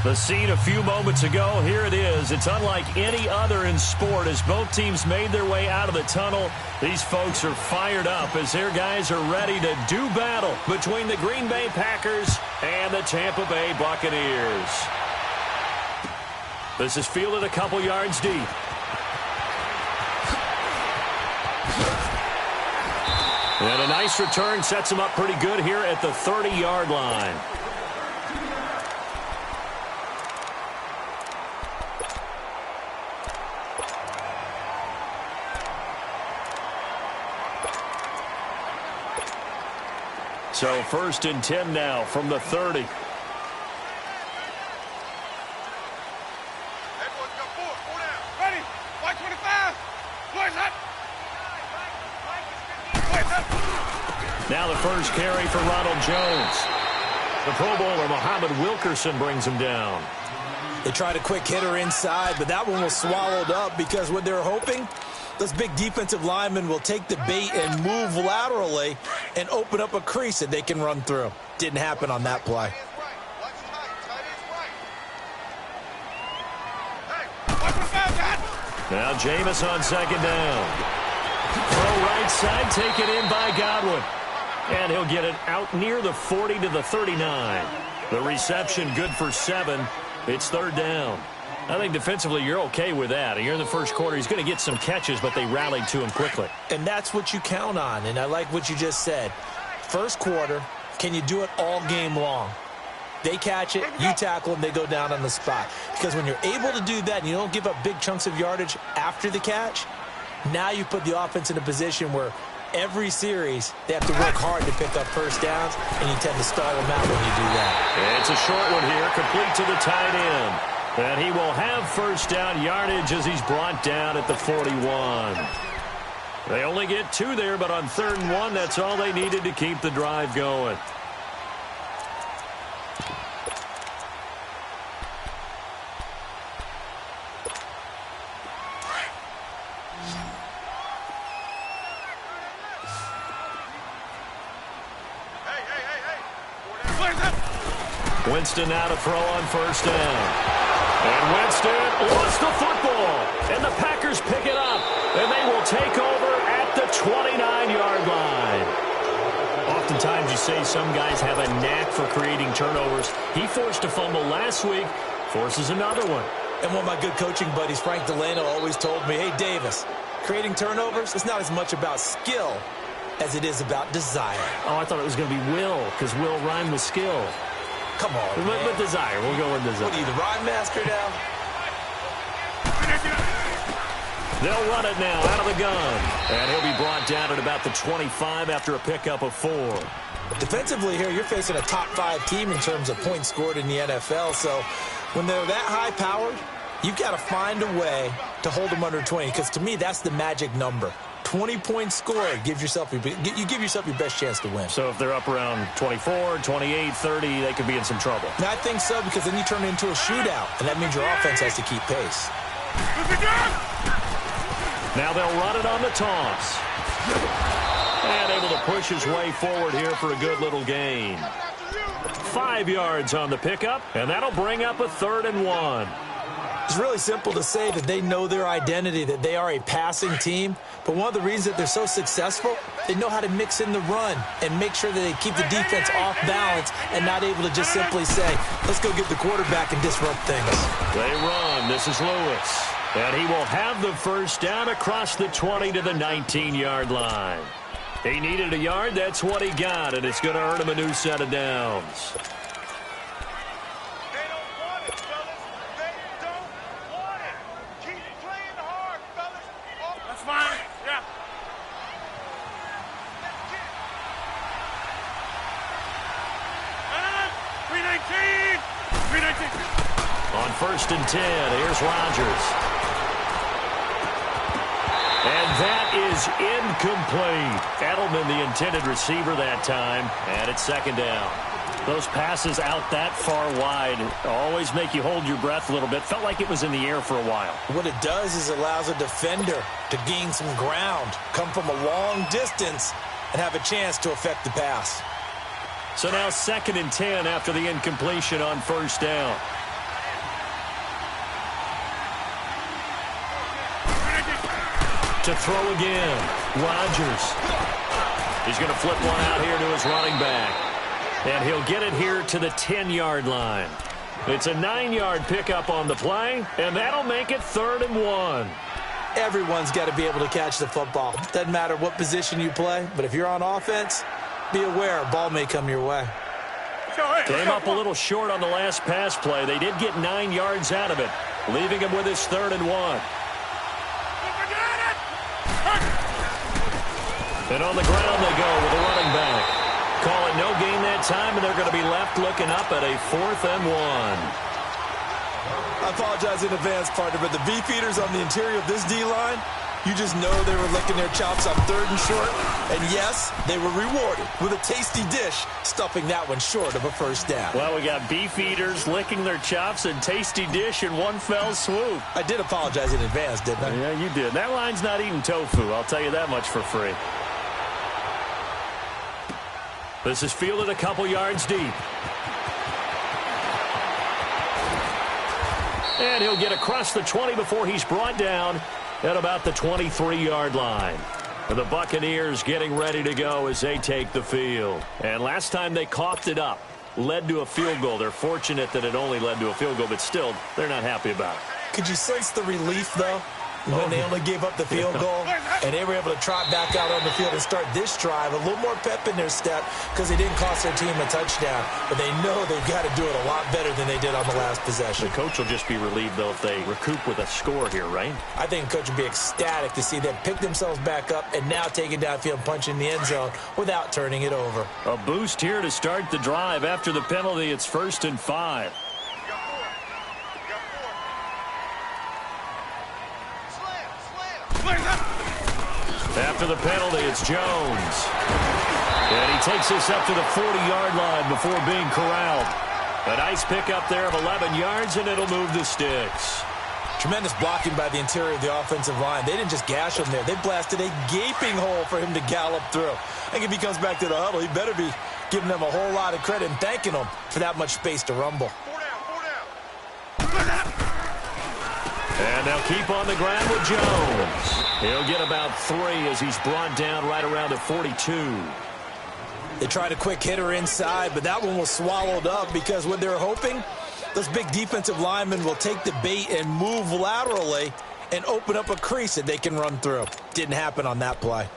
The scene a few moments ago, here it is. It's unlike any other in sport as both teams made their way out of the tunnel. These folks are fired up as their guys are ready to do battle between the Green Bay Packers and the Tampa Bay Buccaneers. This is fielded a couple yards deep. And a nice return sets him up pretty good here at the 30-yard line. So 1st and 10 now from the 30. Now the first carry for Ronald Jones. The Pro Bowler Muhammad Wilkerson brings him down. They tried a quick hitter inside, but that one was swallowed up because what they're hoping, those big defensive linemen will take the bait and move laterally and open up a crease that they can run through. Didn't happen on that play. Now Jameis on 2nd down. Throw right side, taken in by Godwin. And he'll get it out near the 40 to the 39. The reception good for 7. It's 3rd down. I think defensively you're okay with that. Here in the first quarter, he's going to get some catches, but they rallied to him quickly. And that's what you count on, and I like what you just said. First quarter, can you do it all game long? They catch it, you tackle them, they go down on the spot. Because when you're able to do that and you don't give up big chunks of yardage after the catch, now you put the offense in a position where every series they have to work hard to pick up first downs, and you tend to stall them out when you do that. It's a short one here, complete to the tight end. And he will have first down yardage as he's brought down at the 41. They only get 2 there, but on 3rd and 1, that's all they needed to keep the drive going. Winston now to throw on 1st down. And Winston lost the football. And the Packers pick it up. And they will take over at the 29-yard line. Oftentimes you say some guys have a knack for creating turnovers. He forced a fumble last week, forces another one. And one of my good coaching buddies, Frank Delano, always told me, hey, Davis, creating turnovers, it's not as much about skill as it is about desire. Oh, I thought it was going to be will, because will rhyme with skill. Come on, man. But desire. We'll go with desire. What are you, the rhyme master now? They'll run it now out of the gun. And he'll be brought down at about the 25 after a pickup of 4. Defensively here, you're facing a top 5 team in terms of points scored in the NFL. So when they're that high-powered, you've got to find a way to hold them under 20. Because to me, that's the magic number. 20 points scored, you give yourself your best chance to win. So if they're up around 24, 28, 30, they could be in some trouble. And I think so, because then you turn it into a shootout, and that means your offense has to keep pace. Now they'll run it on the toss. And able to push his way forward here for a good little gain. 5 yards on the pickup, and that'll bring up a 3rd and 1. It's really simple to say that they know their identity, that they are a passing team. But one of the reasons that they're so successful, they know how to mix in the run and make sure that they keep the defense off balance and not able to just simply say, let's go get the quarterback and disrupt things. They run. This is Lewis. And he will have the first down across the 20 to the 19-yard line. He needed a yard. That's what he got, and it's going to earn him a new set of downs. On 1st and 10, here's Rodgers. And that is incomplete. Edelman, the intended receiver that time, and it's 2nd down. Those passes out that far wide always make you hold your breath a little bit. Felt like it was in the air for a while. What it does is it allows a defender to gain some ground, come from a long distance, and have a chance to affect the pass. So now 2nd and 10 after the incompletion on 1st down. to throw again. Rodgers. He's going to flip one out here to his running back. And he'll get it here to the 10-yard line. It's a 9-yard pickup on the play, and that'll make it 3rd and 1. Everyone's got to be able to catch the football. Doesn't matter what position you play, but if you're on offense, be aware a ball may come your way. Came up a little short on the last pass play. They did get 9 yards out of it, leaving him with his 3rd and 1. And on the ground they go with a running back. Call it no gain that time, and they're going to be left looking up at a 4th and 1. I apologize in advance, partner, but the beefeaters on the interior of this D-line, you just know they were licking their chops on 3rd and short. And yes, they were rewarded with a tasty dish, stuffing that one short of a 1st down. Well, we got beefeaters licking their chops and tasty dish in one fell swoop. I did apologize in advance, didn't I? Yeah, you did. That line's not eating tofu, I'll tell you that much for free. This is fielded a couple yards deep. And he'll get across the 20 before he's brought down at about the 23-yard line. And the Buccaneers getting ready to go as they take the field. And last time they coughed it up, led to a field goal. They're fortunate that it only led to a field goal, but still, they're not happy about it. Could you sense the relief, though, when they only gave up the field goal and they were able to trot back out on the field and start this drive? A little more pep in their step because they didn't cost their team a touchdown, but they know they've got to do it a lot better than they did on the last possession. The coach will just be relieved, though, if they recoup with a score here, right? I think the coach would be ecstatic to see them pick themselves back up and now take it downfield and punch in the end zone without turning it over. A boost here to start the drive. After the penalty, it's 1st and 5. After the penalty, it's Jones. And he takes this up to the 40-yard line before being corralled. A nice pickup there of 11 yards, and it'll move the sticks. Tremendous blocking by the interior of the offensive line. They didn't just gash him there. They blasted a gaping hole for him to gallop through. I think if he comes back to the huddle, he better be giving them a whole lot of credit and thanking them for that much space to rumble. And they'll keep on the ground with Jones. He'll get about 3 as he's brought down right around the 42. They tried a quick hitter inside, but that one was swallowed up because what they're hoping, those big defensive linemen will take the bait and move laterally and open up a crease that they can run through. Didn't happen on that play.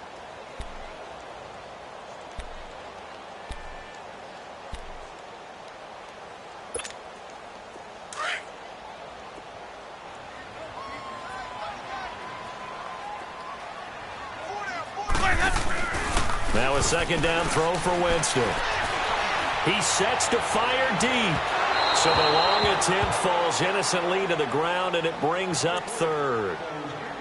Now a 2nd down throw for Winston. He sets to fire deep. So the long attempt falls innocently to the ground, and it brings up 3rd.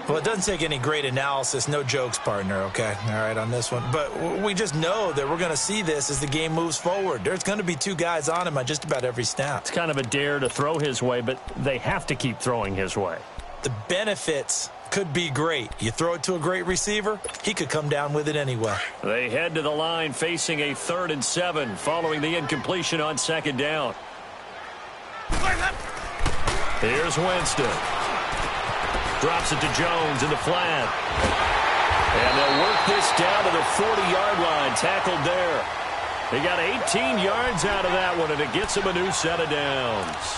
Well, it doesn't take any great analysis. No jokes, partner, okay? All right, on this one. But we just know that we're going to see this as the game moves forward. There's going to be 2 guys on him on just about every snap. It's kind of a dare to throw his way, but they have to keep throwing his way. The benefits could be great. You throw it to a great receiver, he could come down with it anyway. They head to the line facing a 3rd and 7 following the incompletion on 2nd down. Here's Winston. Drops it to Jones in the flat. And they'll work this down to the 40-yard line. Tackled there. They got 18 yards out of that one, and it gets them a new set of downs.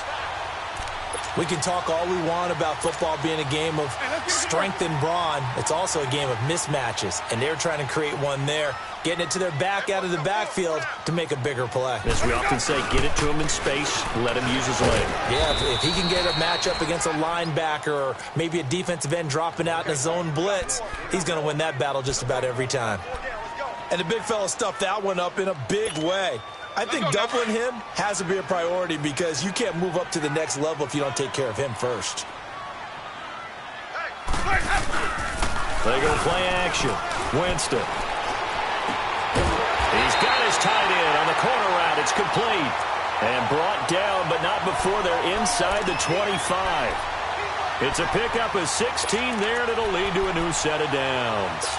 We can talk all we want about football being a game of strength and brawn. It's also a game of mismatches, and they're trying to create one there, getting it to their back out of the backfield to make a bigger play. As we often say, get it to him in space, let him use his leg. Yeah, if he can get a matchup against a linebacker or maybe a defensive end dropping out in a zone blitz, he's going to win that battle just about every time. And the big fella stuffed that one up in a big way. I think doubling him has to be a priority because you can't move up to the next level if you don't take care of him first. They go play action. Winston. He's got his tight end on the corner route. It's complete. And brought down, but not before they're inside the 25. It's a pickup of 16 there, and it'll lead to a new set of downs.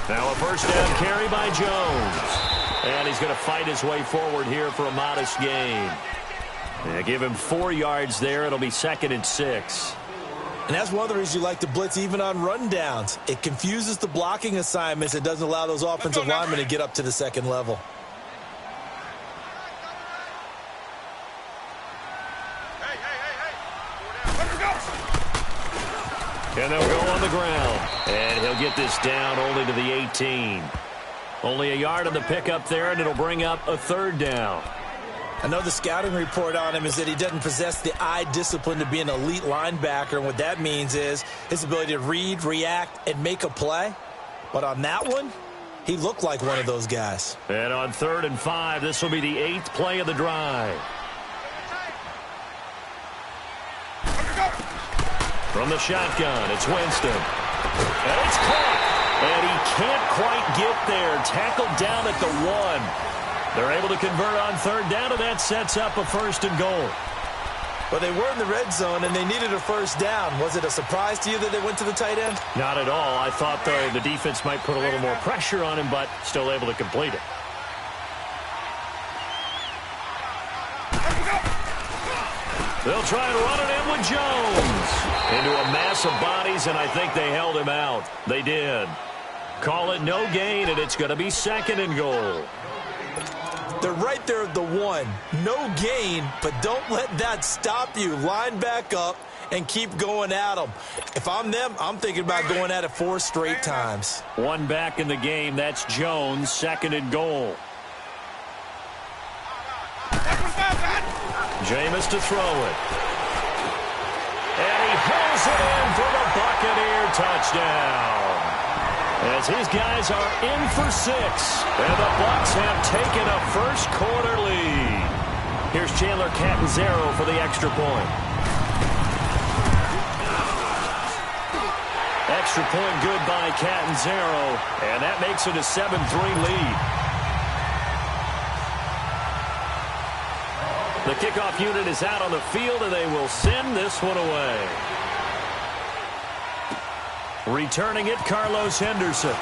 Now a 1st down carry by Jones. And he's going to fight his way forward here for a modest gain. Yeah, give him 4 yards there. It'll be 2nd and 6. And that's one of the reasons you like to blitz even on rundowns. It confuses the blocking assignments. It doesn't allow those offensive linemen to get up to the second level. And they'll go on the ground. And he'll get this down only to the 18. Only a yard on the pickup there, and it'll bring up a 3rd down. I know the scouting report on him is that he doesn't possess the eye discipline to be an elite linebacker. And what that means is his ability to read, react, and make a play. But on that one, he looked like one of those guys. And on 3rd and 5, this will be the 8th play of the drive. From the shotgun, it's Winston. And it's caught. And he can't quite get there. Tackled down at the 1. They're able to convert on 3rd down, and that sets up a 1st and goal. Well, they were in the red zone, and they needed a 1st down. Was it a surprise to you that they went to the tight end? Not at all. I thought, though, the defense might put a little more pressure on him, but still able to complete it. They'll try and run it in with Jones. Into a mass of bodies, and I think they held him out. They did. Call it no gain, and it's going to be 2nd and goal. They're right there at the 1. No gain, but don't let that stop you. Line back up and keep going at them. If I'm them, I'm thinking about going at it 4 straight times. 1 back in the game. That's Jones, 2nd and goal. Jameis to throw it. And he pulls it in for the Buccaneer touchdown. As his guys are in for 6. And the Bucs have taken a first-quarter lead. Here's Chandler Catanzaro for the extra point. Extra point good by Catanzaro. And that makes it a 7-3 lead. The kickoff unit is out on the field, and they will send this one away. Returning it, Carlos Henderson.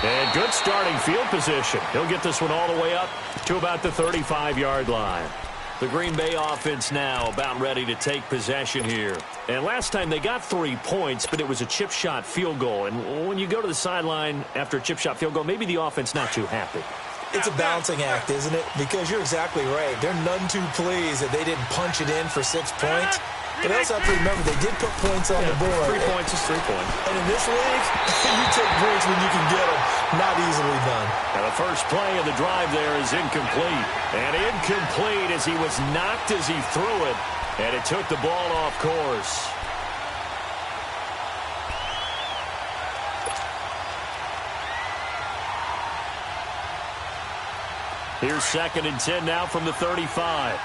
And good starting field position. He'll get this one all the way up to about the 35-yard line. The Green Bay offense now about ready to take possession here. And last time they got 3 points, but it was a chip shot field goal. And when you go to the sideline after a chip shot field goal, maybe the offense not too happy. It's a balancing act, isn't it? Because you're exactly right. They're none too pleased that they didn't punch it in for 6 points. But they also have to remember they did put points on the board. 3 points is 3 points. And in this league, you take points when you can get them. Not easily done. And the first play of the drive there is incomplete. And incomplete as he was knocked as he threw it. And it took the ball off course. Here's 2nd and 10 now from the 35.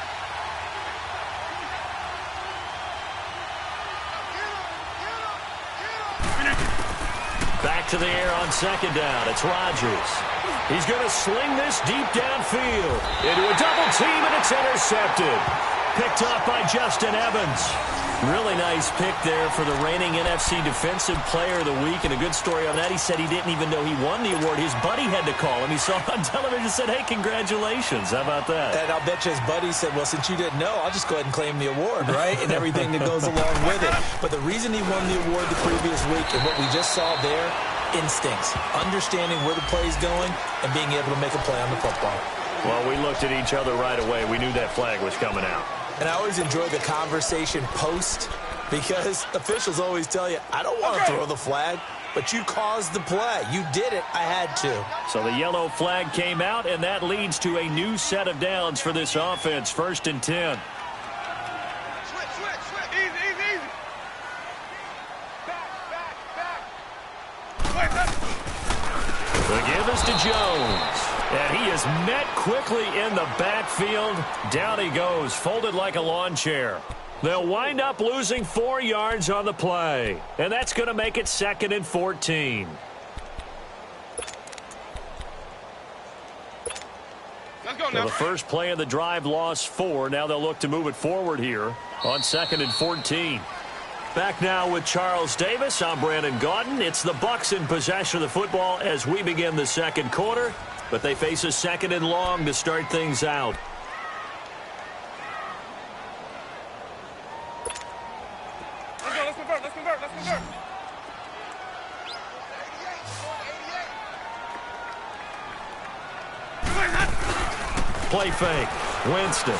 Back to the air on 2nd down. It's Rodgers. He's going to sling this deep downfield into a double team, and it's intercepted. Picked off by Justin Evans. Really nice pick there for the reigning NFC Defensive Player of the Week. And a good story on that. He said he didn't even know he won the award. His buddy had to call him. He saw it on television and said, hey, congratulations. How about that? And I'll bet you his buddy said, well, since you didn't know, I'll just go ahead and claim the award, right? And everything that goes along with it. But the reason he won the award the previous week and what we just saw there, instincts, understanding where the play is going and being able to make a play on the football. Well, we looked at each other right away. We knew that flag was coming out. And I always enjoy the conversation post because officials always tell you, I don't want to throw the flag, but you caused the play. You did it. I had to. So the yellow flag came out, and that leads to a new set of downs for this offense. 1st and 10. Switch. Easy. Back. The give is to Jones. And he is met quickly in the backfield. Down he goes, folded like a lawn chair. They'll wind up losing 4 yards on the play. And that's going to make it 2nd and 14. Let's go now. So the first play of the drive lost 4. Now they'll look to move it forward here on 2nd and 14. Back now with Charles Davis. I'm Brandon Gaudin. It's the Bucs in possession of the football as we begin the second quarter, but they face a second and long to start things out. Let's convert. Play fake. Winston.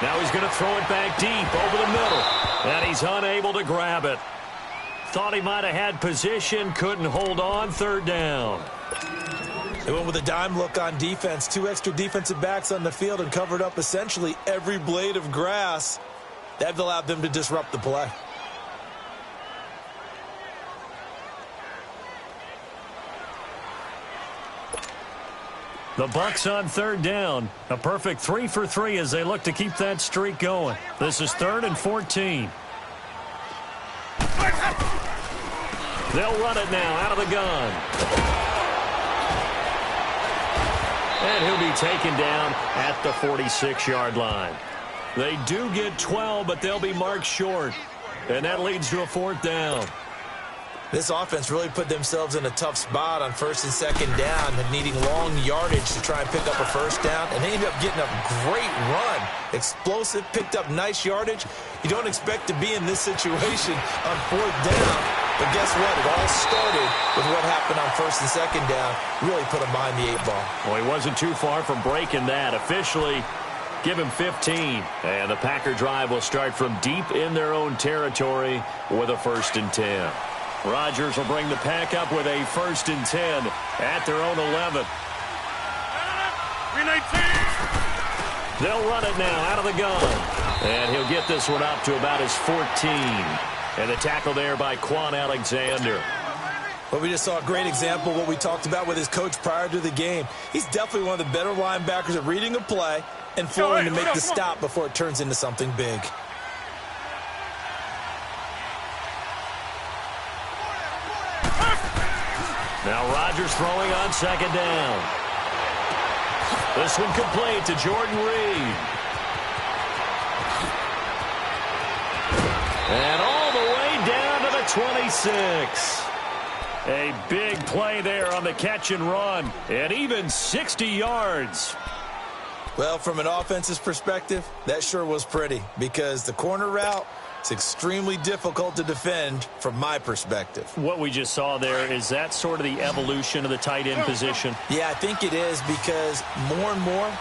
Now he's going to throw it back deep over the middle. And he's unable to grab it. Thought he might have had position. Couldn't hold on. Third down. They went with a dime look on defense. 2 extra defensive backs on the field and covered up essentially every blade of grass. That allowed them to disrupt the play. The Bucs on third down. A perfect 3 for 3 as they look to keep that streak going. This is 3rd and 14. They'll run it now out of the gun. And he'll be taken down at the 46-yard line. They do get 12, but they'll be marked short. And that leads to a 4th down. This offense really put themselves in a tough spot on 1st and 2nd down, needing long yardage to try and pick up a 1st down, and they ended up getting a great run. Explosive, picked up nice yardage. You don't expect to be in this situation on 4th down, but guess what? It all started with what happened on 1st and 2nd down. Really put them behind the 8 ball. Well, he wasn't too far from breaking that. Officially, give him 15. And the Packer drive will start from deep in their own territory with a 1st and 10. Rodgers will bring the pack up with a 1st and 10 at their own 11. They'll run it now out of the gun. And he'll get this one up to about his 14. And the tackle there by Quan Alexander. Well, we just saw a great example of what we talked about with his coach prior to the game. He's definitely one of the better linebackers at reading a play and flowing to make the stop before it turns into something big. Now Rodgers throwing on 2nd down. This one complete to Jordan Reed. And all the way down to the 26. A big play there on the catch and run. And even 60 yards. Well, from an offense's perspective, that sure was pretty because the corner route is extremely difficult to defend from my perspective. What we just saw there, is that sort of the evolution of the tight end position? Yeah, I think it is because more and more,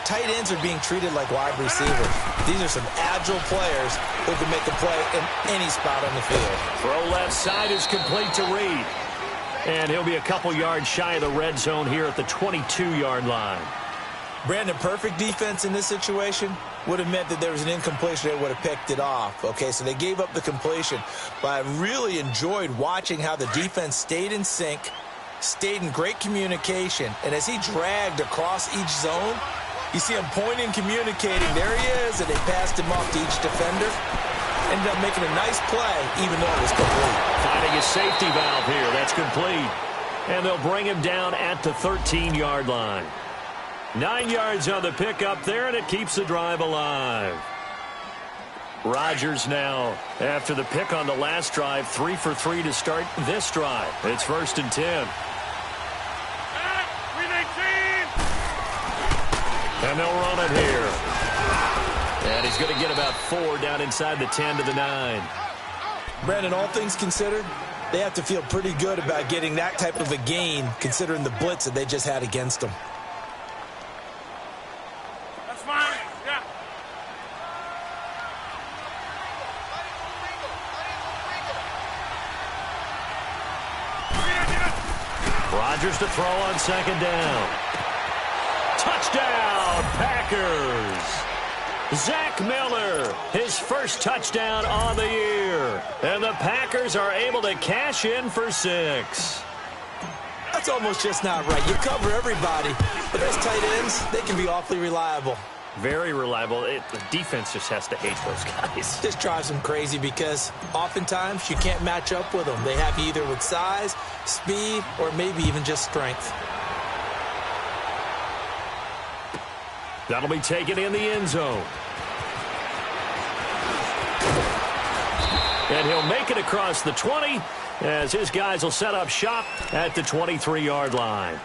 tight ends are being treated like wide receivers. These are some agile players who can make a play in any spot on the field. Throw left side is complete to Reed. And he'll be a couple yards shy of the red zone here at the 22-yard line. Brandon, perfect defense in this situation would have meant that there was an incompletion that would have picked it off. Okay, so they gave up the completion. But I really enjoyed watching how the defense stayed in sync, stayed in great communication. And as he dragged across each zone, you see him pointing, communicating. There he is, and they passed him off to each defender. Ended up making a nice play, even though it was complete. Finding a safety valve here. That's complete. And they'll bring him down at the 13-yard line. 9 yards on the pickup there, and it keeps the drive alive. Rodgers now, after the pick on the last drive, 3 for 3 to start this drive. It's 1st and 10. And they'll run it here. And he's going to get about 4 down inside the 10 to the 9. Brandon, all things considered, they have to feel pretty good about getting that type of a gain, considering the blitz that they just had against them. Rodgers to throw on 2nd down. Touchdown, Packers. Zach Miller, his first touchdown on the year. And the Packers are able to cash in for 6. That's almost just not right. You cover everybody, but those tight ends, they can be awfully reliable. Very reliable. The defense just has to hate those guys. This drives them crazy because oftentimes you can't match up with them. They have you either with size, speed, or maybe even just strength. That'll be taken in the end zone. And he'll make it across the 20 as his guys will set up shop at the 23-yard line.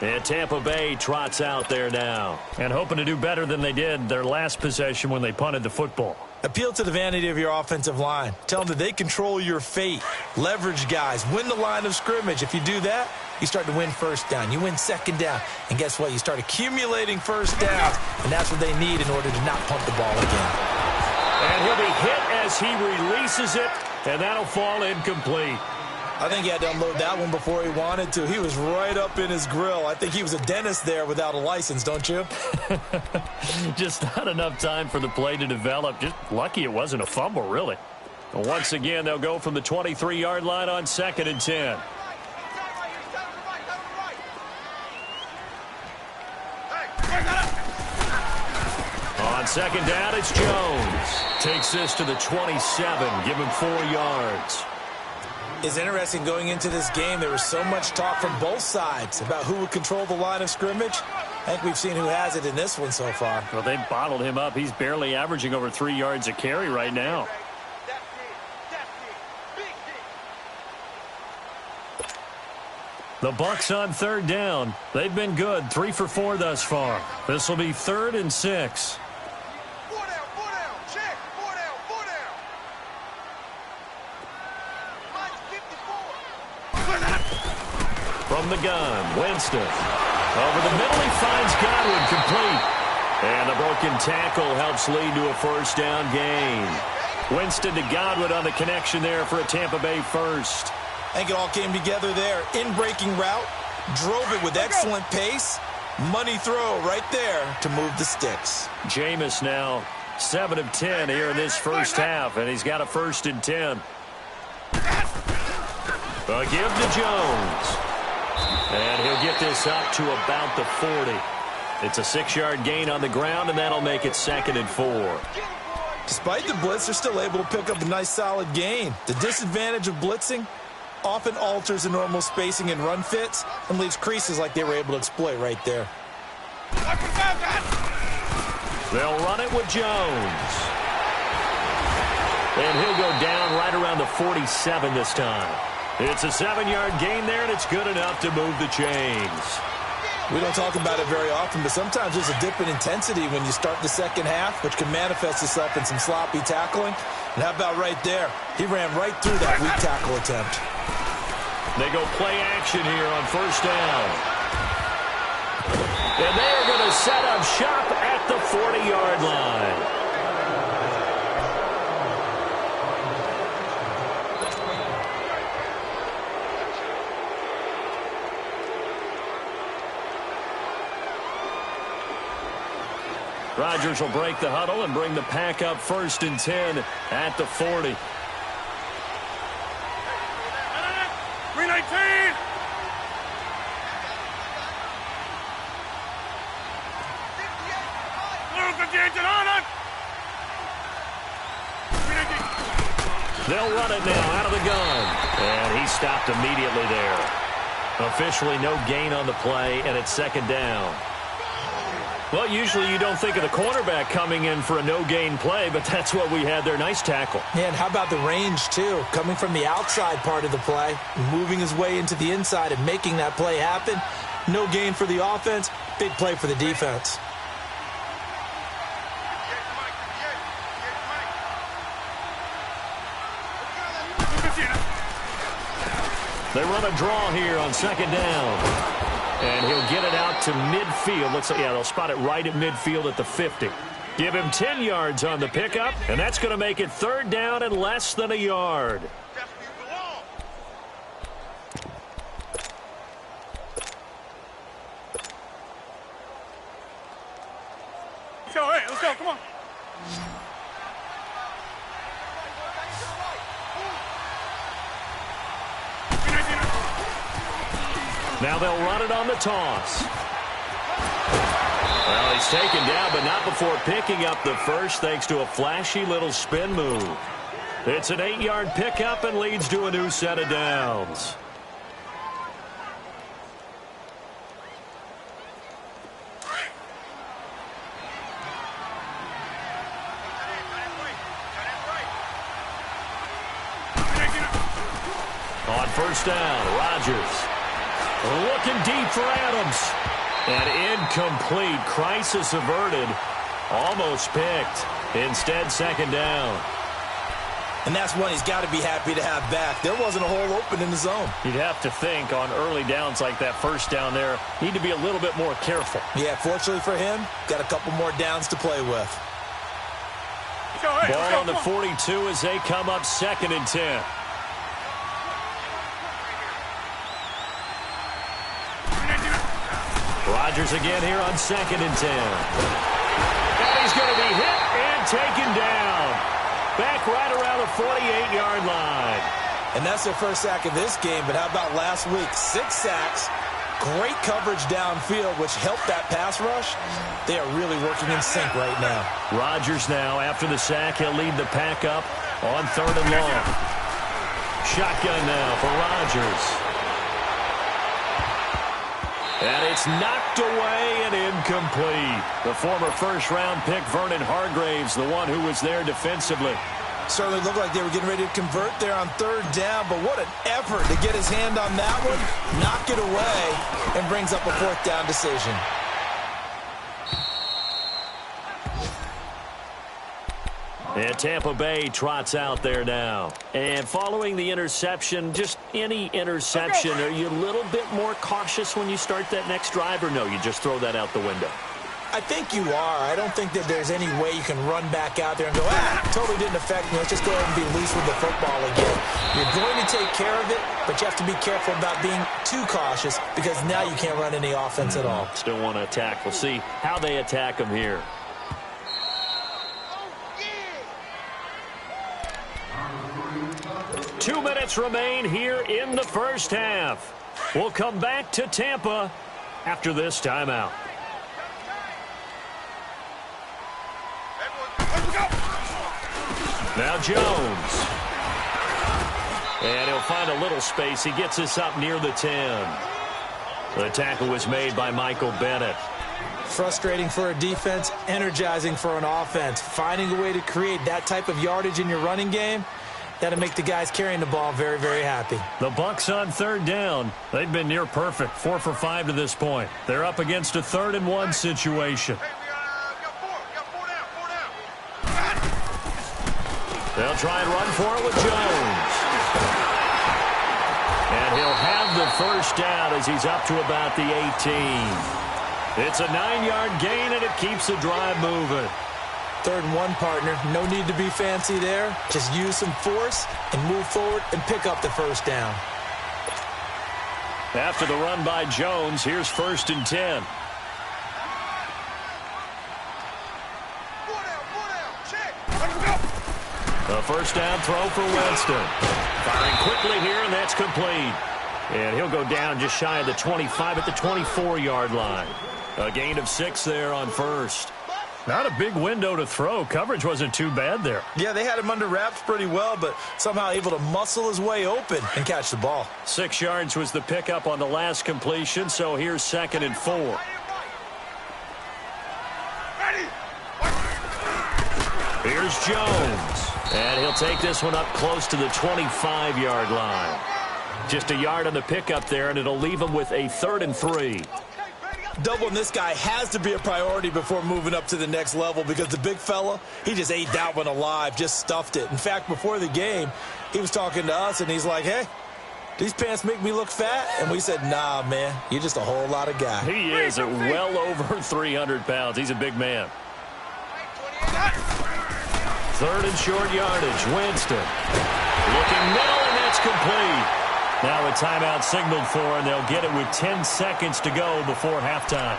And Tampa Bay trots out there now. And hoping to do better than they did their last possession when they punted the football. Appeal to the vanity of your offensive line. Tell them that they control your fate. Leverage guys. Win the line of scrimmage. If you do that, you start to win first down. You win second down. And guess what? You start accumulating first downs. And that's what they need in order to not punt the ball again. And he'll be hit as he releases it. And that'll fall incomplete. I think he had to unload that one before he wanted to. He was right up in his grill. I think he was a dentist there without a license, don't you? Just not enough time for the play to develop. Just lucky it wasn't a fumble, really. And once again, they'll go from the 23-yard line on 2nd and 10. On 2nd down, it's Jones. Takes this to the 27. Give him 4 yards. It's interesting going into this game. There was so much talk from both sides about who would control the line of scrimmage. I think we've seen who has it in this one so far. Well, they've bottled him up. He's barely averaging over 3 yards a carry right now. The Bucs on 3rd down. They've been good. 3 for 4 thus far. This will be 3rd and 6. From the gun, Winston. Over the middle, he finds Godwin complete. And the broken tackle helps lead to a first down gain. Winston to Godwin on the connection there for a Tampa Bay first. I think it all came together there. In-breaking route, drove it with excellent pace. Money throw right there to move the sticks. Jameis now 7 of 10 here in this first half, and he's got a 1st and 10. A give to Jones. And he'll get this up to about the 40. It's a 6-yard gain on the ground, and that'll make it 2nd and 4. Despite the blitz, they're still able to pick up a nice solid gain. The disadvantage of blitzing often alters the normal spacing and run fits and leaves creases like they were able to exploit right there. They'll run it with Jones. And he'll go down right around the 47 this time. It's a 7-yard gain there, and it's good enough to move the chains. We don't talk about it very often, but sometimes there's a dip in intensity when you start the second half, which can manifest itself in some sloppy tackling. And how about right there? He ran right through that weak tackle attempt. They go play action here on 1st down. And they are going to set up shop at the 40-yard line. Rodgers will break the huddle and bring the pack up 1st and 10 at the 40. 319! They'll run it now out of the gun. And he stopped immediately there. Officially no gain on the play, and it's 2nd down. Well, usually you don't think of the cornerback coming in for a no-gain play, but that's what we had there. Nice tackle. Yeah, and how about the range, too? Coming from the outside part of the play, moving his way into the inside and making that play happen. No gain for the offense, big play for the defense. They run a draw here on 2nd down. And he'll get it out to midfield. Looks like, yeah, they'll spot it right at midfield at the 50. Give him 10 yards on the pickup, and that's going to make it 3rd down and less than a yard. Let's go, come on. Now they'll run it on the toss. Well, he's taken down, but not before picking up the first thanks to a flashy little spin move. It's an 8-yard pickup and leads to a new set of downs. On first down, Rodgers looking deep for Adams. And incomplete. Crisis averted. Almost picked. Instead, second down. And that's one he's got to be happy to have back. There wasn't a hole open in the zone. You'd have to think on early downs like that first down there, need to be a little bit more careful. Yeah, fortunately for him, got a couple more downs to play with. Ball on the 42 as they come up 2nd and 10. Rodgers again here on 2nd and 10. And he's going to be hit and taken down. Back right around the 48-yard line. And that's their first sack of this game, but how about last week? 6 sacks, great coverage downfield, which helped that pass rush. They are really working in sync right now. Rodgers now, after the sack, he'll lead the pack up on 3rd and long. Shotgun now for Rodgers. And it's knocked away and incomplete. The former first-round pick, Vernon Hargreaves, the one who was there defensively. Certainly looked like they were getting ready to convert there on 3rd down, but what an effort to get his hand on that one, knock it away, and brings up a 4th down decision. And Tampa Bay trots out there now. And following the interception, just any interception, are you a little bit more cautious when you start that next drive, or no, you just throw that out the window? I think you are. I don't think that there's any way you can run back out there and go, totally didn't affect me. Let's just go ahead and be loose with the football again. You're going to take care of it, but you have to be careful about being too cautious because now you can't run any offense at all. Still want to attack. We'll see how they attack them here. Two minutes remain here in the first half. We'll come back to Tampa after this timeout. Now Jones. And he'll find a little space. He gets us up near the 10. The tackle was made by Michael Bennett. Frustrating for a defense, energizing for an offense. Finding a way to create that type of yardage in your running game, that'll make the guys carrying the ball very, very happy. The Bucs on 3rd down. They've been near perfect, 4 for 5 to this point. They're up against a 3rd and 1 situation. They'll try and run for it with Jones. And he'll have the first down as he's up to about the 18. It's a 9-yard gain, and it keeps the drive moving. 3rd and 1, partner. No need to be fancy there. Just use some force and move forward and pick up the first down. After the run by Jones, here's 1st and 10. A first down throw for Winston. Firing quickly here, and that's complete. And he'll go down just shy of the 25 at the 24-yard line. A gain of 6 there on first. Not a big window to throw. Coverage wasn't too bad there. Yeah, they had him under wraps pretty well, but somehow able to muscle his way open and catch the ball. 6 yards was the pickup on the last completion, so here's 2nd and 4. Here's Jones. And he'll take this one up close to the 25-yard line. Just a yard on the pickup there, and it'll leave him with a 3rd and 3. Doubling this guy has to be a priority before moving up to the next level because the big fella, he just ate that one alive, just stuffed it. In fact, before the game, he was talking to us, and he's like, hey, these pants make me look fat? And we said, nah, man, you're just a whole lot of guy. He is well over 300 pounds. He's a big man. 3rd and short yardage. Winston looking middle, and that's complete. Now a timeout signaled for, and they'll get it with 10 seconds to go before halftime.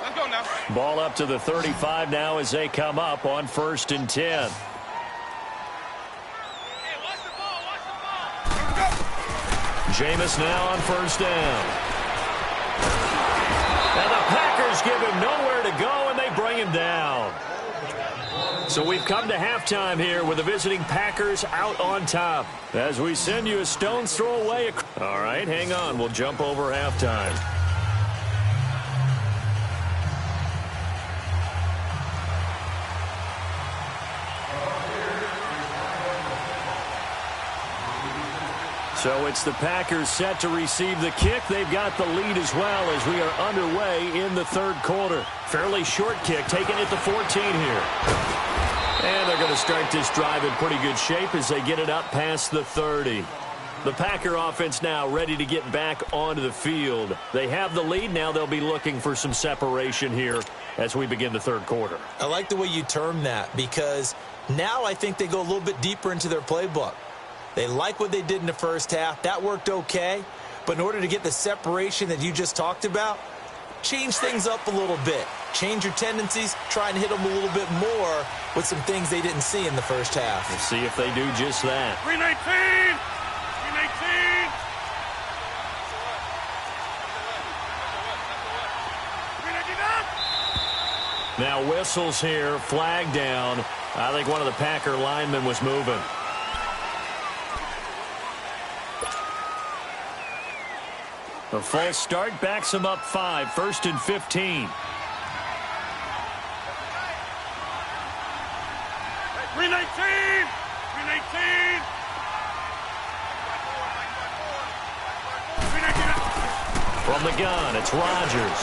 Let's go now. Ball up to the 35 now as they come up on 1st and 10. Hey, watch the ball, watch the ball. Jameis now on 1st down. And the Packers give him nowhere to go, and they bring him down. So we've come to halftime here with the visiting Packers out on top. As we send you a stone's throw away. All right, hang on. We'll jump over halftime. So it's the Packers set to receive the kick. They've got the lead as well as we are underway in the third quarter. Fairly short kick, taken at the 14 here. And they're going to start this drive in pretty good shape as they get it up past the 30. The Packer offense now ready to get back onto the field. They have the lead. Now they'll be looking for some separation here as we begin the third quarter. I like the way you term that because now I think they go a little bit deeper into their playbook. They like what they did in the first half. That worked okay. But in order to get the separation that you just talked about, change things up a little bit. Change your tendencies. Try and hit them a little bit more with some things they didn't see in the first half. We'll see if they do just that. 319! 319! Now whistles here, flag down. I think one of the Packer linemen was moving. A false start backs him up 5, 1st and 15. 319! 319! From the gun, it's Rodgers.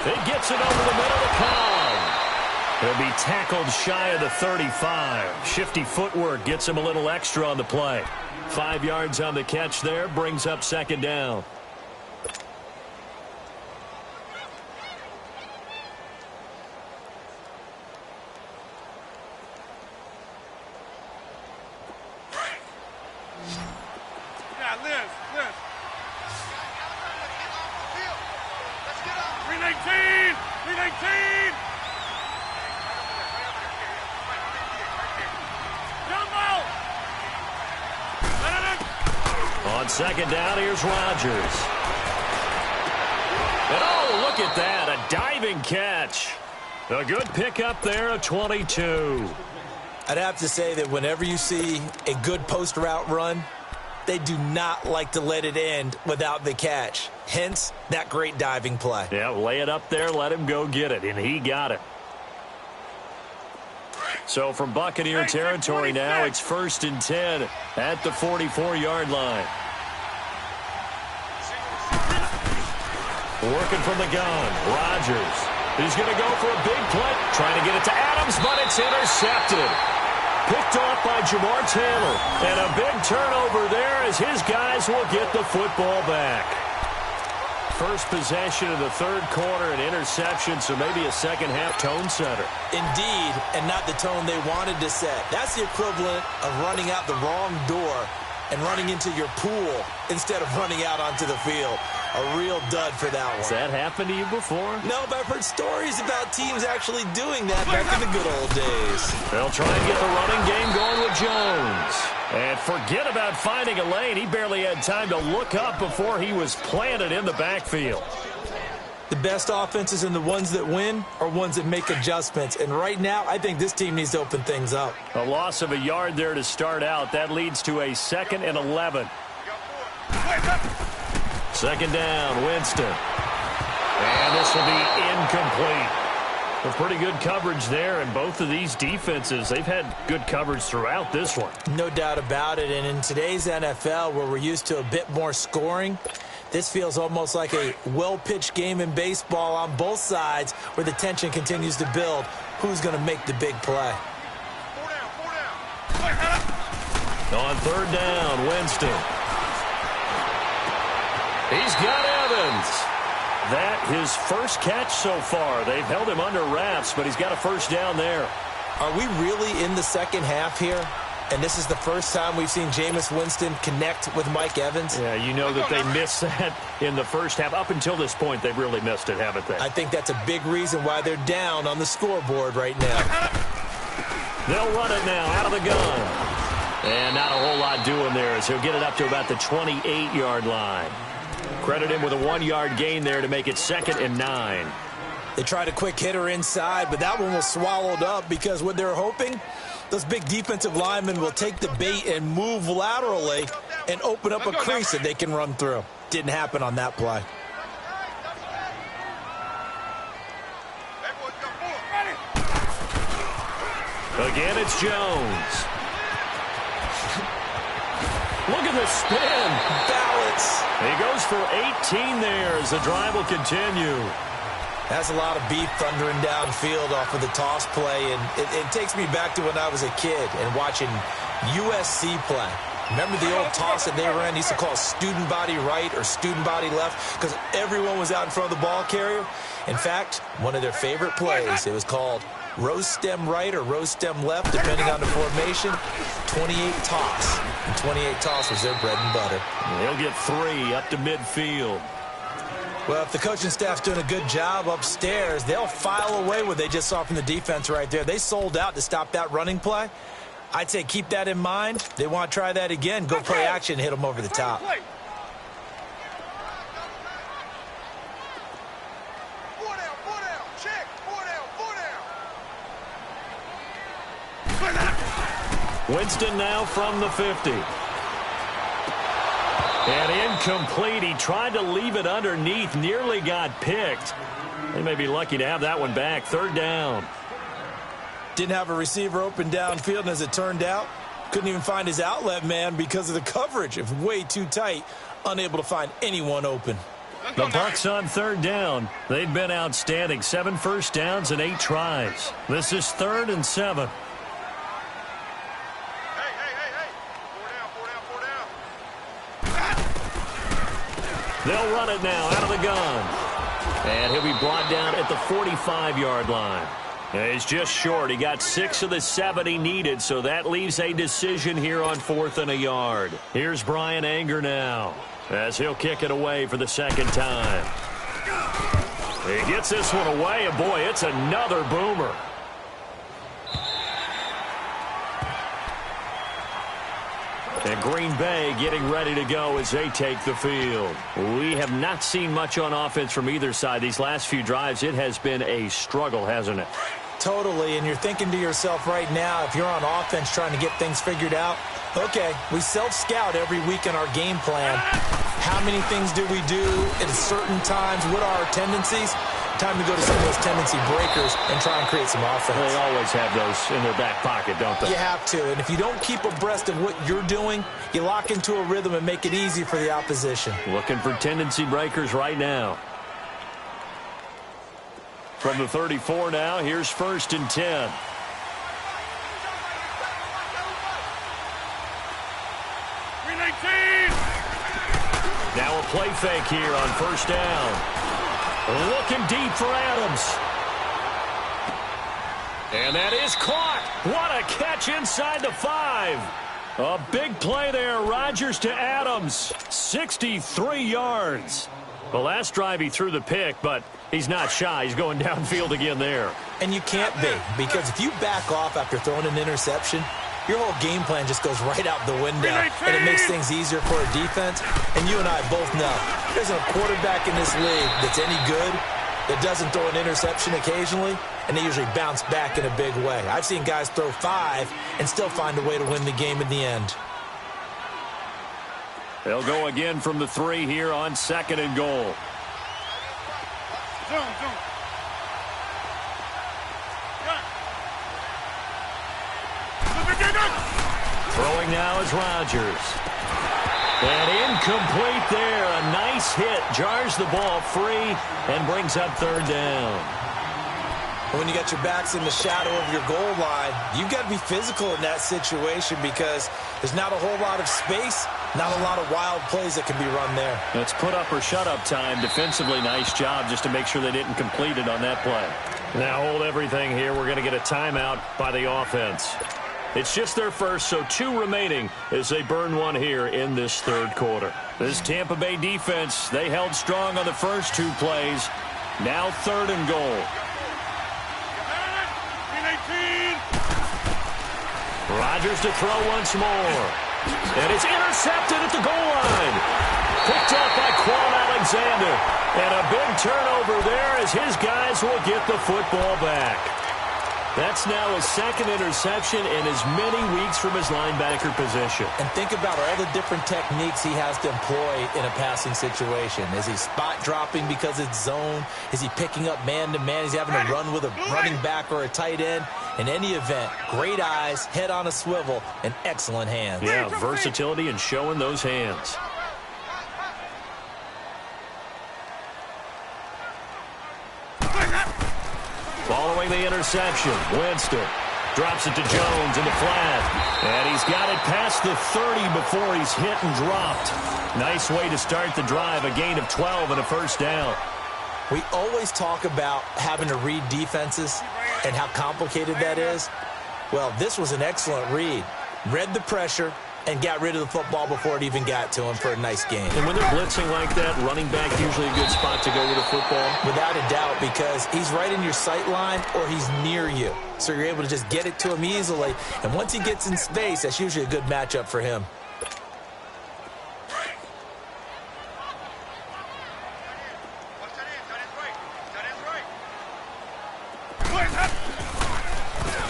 It gets it over the middle of the Cobb. He'll be tackled shy of the 35. Shifty footwork gets him a little extra on the play. 5 yards on the catch there, brings up second down. Yeah, Liz. 319! 319! Jumbo! On second down, here's Rodgers. And oh, look at that, a diving catch. A good pickup there, a 22. I'd have to say that whenever you see a good post route run, they do not like to let it end without the catch. Hence, that great diving play. Yeah, lay it up there, let him go get it, and he got it. So from Buccaneer territory now, it's 1st and 10 at the 44-yard line. Working from the gun, Rodgers. He's going to go for a big play, trying to get it to Adams, but it's intercepted. Picked off by Jamar Taylor. And a big turnover there as his guys will get the football back. First possession of the third quarter, an interception, so maybe a second-half tone setter. Indeed, and not the tone they wanted to set. That's the equivalent of running out the wrong door and running into your pool instead of running out onto the field. A real dud for that one. Has that happened to you before? No, but I've heard stories about teams actually doing that back in the good old days. They'll try and get the running game going with Jones. And forget about finding a lane. He barely had time to look up before he was planted in the backfield. The best offenses and the ones that win are ones that make adjustments. And right now, I think this team needs to open things up. A loss of a yard there to start out. That leads to a 2nd and 11. Second down, Winston. And this will be incomplete. A pretty good coverage there, and both of these defenses, they've had good coverage throughout this one. No doubt about it, and in today's NFL, where we're used to a bit more scoring, this feels almost like a well-pitched game in baseball on both sides where the tension continues to build. Who's going to make the big play? On third down, Winston. He's got Evans. That his first catch so far. They've held him under wraps, but he's got a first down there. Are we really in the second half here? And this is the first time we've seen Jameis Winston connect with Mike Evans? Yeah, you know that they missed that in the first half. Up until this point, they've really missed it, haven't they? I think that's a big reason why they're down on the scoreboard right now. They'll run it now out of the gun. And not a whole lot doing there as he'll get it up to about the 28-yard line. Credit him with a 1-yard gain there to make it 2nd and 9. They tried a quick hitter inside, but that one was swallowed up because what they're hoping, those big defensive linemen will take the bait and move laterally and open up a crease that they can run through. Didn't happen on that play. Again, it's Jones. Look at the spin. Balance. He goes for 18 there as the drive will continue. That's a lot of beef thundering downfield off of the toss play, and it takes me back to when I was a kid and watching USC play. Remember the old toss that they ran? They used to call it student body right or student body left because everyone was out in front of the ball carrier. In fact, one of their favorite plays, it was called rose stem right or rose stem left, depending on the formation. 28 toss. And 28 toss was their bread and butter. They'll get 3 up to midfield. Well, if the coaching staff's doing a good job upstairs, they'll file away what they just saw from the defense right there. They sold out to stop that running play. I'd say keep that in mind. They want to try that again. Go play action, hit them over the top. 4 down, 4 down. Check. 4 down, 4 down. Winston now from the 50. And incomplete. He tried to leave it underneath. Nearly got picked. They may be lucky to have that one back. 3rd down. Didn't have a receiver open downfield, and as it turned out, couldn't even find his outlet man because of the coverage. It was way too tight, unable to find anyone open. The Bucs on 3rd down. They've been outstanding. 7 first downs and 8 tries. This is 3rd and 7. Hey. 4 down, 4 down, 4 down. They'll run it now out of the gun. And he'll be brought down at the 45-yard line. He's just short. He got 6 of the 7 he needed, so that leaves a decision here on 4th and a yard. Here's Brian Anger now as he'll kick it away for the 2nd time. He gets this one away, and boy, it's another boomer. And Green Bay getting ready to go as they take the field. We have not seen much on offense from either side. These last few drives, it has been a struggle, hasn't it? Totally, and you're thinking to yourself right now, if you're on offense trying to get things figured out, okay, we self-scout every week in our game plan. How many things do we do at certain times? What are our tendencies? Time to go to some of those tendency breakers and try and create some offense. They always have those in their back pocket, don't they? You have to, and if you don't keep abreast of what you're doing, you lock into a rhythm and make it easy for the opposition. Looking for tendency breakers right now. From the 34 now, here's 1st and 10. Now a play fake here on 1st down. Looking deep for Adams. And that is caught. What a catch inside the 5. A big play there. Rodgers to Adams. 63 yards. The last drive he threw the pick, but he's not shy. He's going downfield again there. And you can't be, because if you back off after throwing an interception, your whole game plan just goes right out the window, and it makes things easier for a defense. And you and I both know there's a quarterback in this league that's any good that doesn't throw an interception occasionally, and they usually bounce back in a big way. I've seen guys throw 5 and still find a way to win the game in the end. They'll go again from the 3 here on 2nd and goal. Zone. Throwing now is Rodgers. And incomplete there. A nice hit. Jars the ball free and brings up 3rd down. When you got your backs in the shadow of your goal line, you've got to be physical in that situation because there's not a whole lot of space, not a lot of wild plays that can be run there. It's put up or shut up time. Defensively, nice job just to make sure they didn't complete it on that play. Now hold everything here. We're going to get a timeout by the offense. It's just their first, so 2 remaining as they burn one here in this 3rd quarter. This Tampa Bay defense, they held strong on the first 2 plays. Now 3rd and goal. Rodgers to throw once more. And it's intercepted at the goal line. Picked up by Quan Alexander. And a big turnover there as his guys will get the football back. That's now his 2nd interception in as many weeks from his linebacker position. And think about all the different techniques he has to employ in a passing situation. Is he spot dropping because it's zone? Is he picking up man-to-man? Is he having to run with a running back or a tight end? In any event, great eyes, head on a swivel, and excellent hands. Yeah, versatility and showing those hands. Following the interception, Winston drops it to Jones in the flat. And he's got it past the 30 before he's hit and dropped. Nice way to start the drive, a gain of 12 and a first down. We always talk about having to read defenses and how complicated that is. Well, this was an excellent read. Read the pressure and got rid of the football before it even got to him for a nice gain. And when they're blitzing like that, running back usually a good spot to go with a football? Without a doubt, because he's right in your sight line or he's near you. So you're able to just get it to him easily. And once he gets in space, that's usually a good matchup for him.